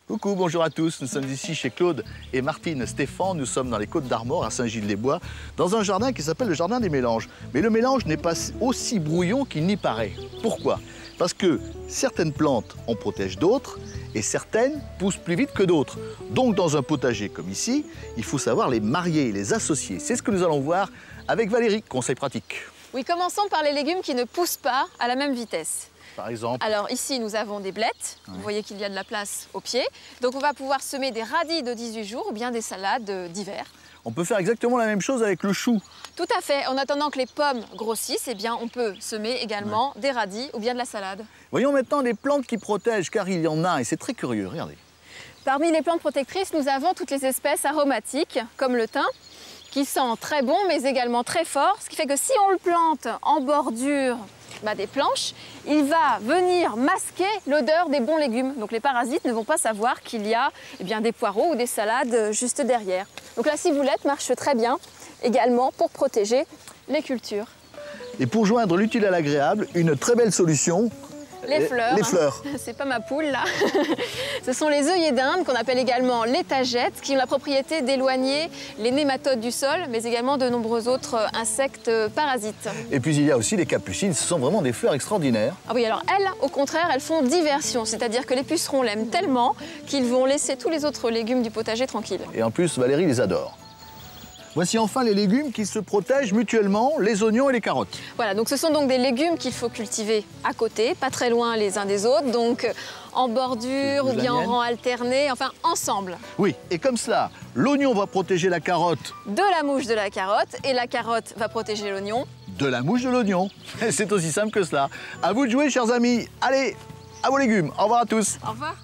Coucou, bonjour à tous. Nous sommes ici chez Claude et Martine Stéphane. Nous sommes dans les Côtes d'Armor, à Saint-Gilles-les-Bois, dans un jardin qui s'appelle le jardin des mélanges. Mais le mélange n'est pas aussi brouillon qu'il n'y paraît. Pourquoi? Parce que certaines plantes en protègent d'autres et certaines poussent plus vite que d'autres. Donc dans un potager comme ici, il faut savoir les marier, les associer. C'est ce que nous allons voir avec Valérie, conseil pratique. Oui, commençons par les légumes qui ne poussent pas à la même vitesse. Par exemple? Alors ici, nous avons des blettes. Vous voyez qu'il y a de la place au pied. Donc on va pouvoir semer des radis de 18 jours ou bien des salades d'hiver. On peut faire exactement la même chose avec le chou. Tout à fait. En attendant que les pommes grossissent, eh bien, on peut semer également des radis ou bien de la salade. Voyons maintenant les plantes qui protègent, car il y en a et c'est très curieux. Regardez. Parmi les plantes protectrices, nous avons toutes les espèces aromatiques, comme le thym, qui sent très bon, mais également très fort. Ce qui fait que si on le plante en bordure des planches, il va venir masquer l'odeur des bons légumes. Donc les parasites ne vont pas savoir qu'il y a des poireaux ou des salades juste derrière. Donc la ciboulette marche très bien également pour protéger les cultures. Et pour joindre l'utile à l'agréable, une très belle solution. Les fleurs. Les fleurs. C'est pas ma poule là. Ce sont les œillets d'Inde qu'on appelle également les tagettes qui ont la propriété d'éloigner les nématodes du sol mais également de nombreux autres insectes parasites. Et puis il y a aussi les capucines, ce sont vraiment des fleurs extraordinaires. Ah oui, alors elles, au contraire, elles font diversion, c'est-à-dire que les pucerons l'aiment tellement qu'ils vont laisser tous les autres légumes du potager tranquilles. Et en plus, Valérie les adore. Voici enfin les légumes qui se protègent mutuellement, les oignons et les carottes. Voilà, donc ce sont donc des légumes qu'il faut cultiver à côté, pas très loin les uns des autres, donc en bordure ou bien en rang alterné, enfin ensemble. Oui, et comme cela, l'oignon va protéger la carotte de la mouche de la carotte et la carotte va protéger l'oignon de la mouche de l'oignon. C'est aussi simple que cela. À vous de jouer, chers amis. Allez, à vos légumes. Au revoir à tous. Au revoir.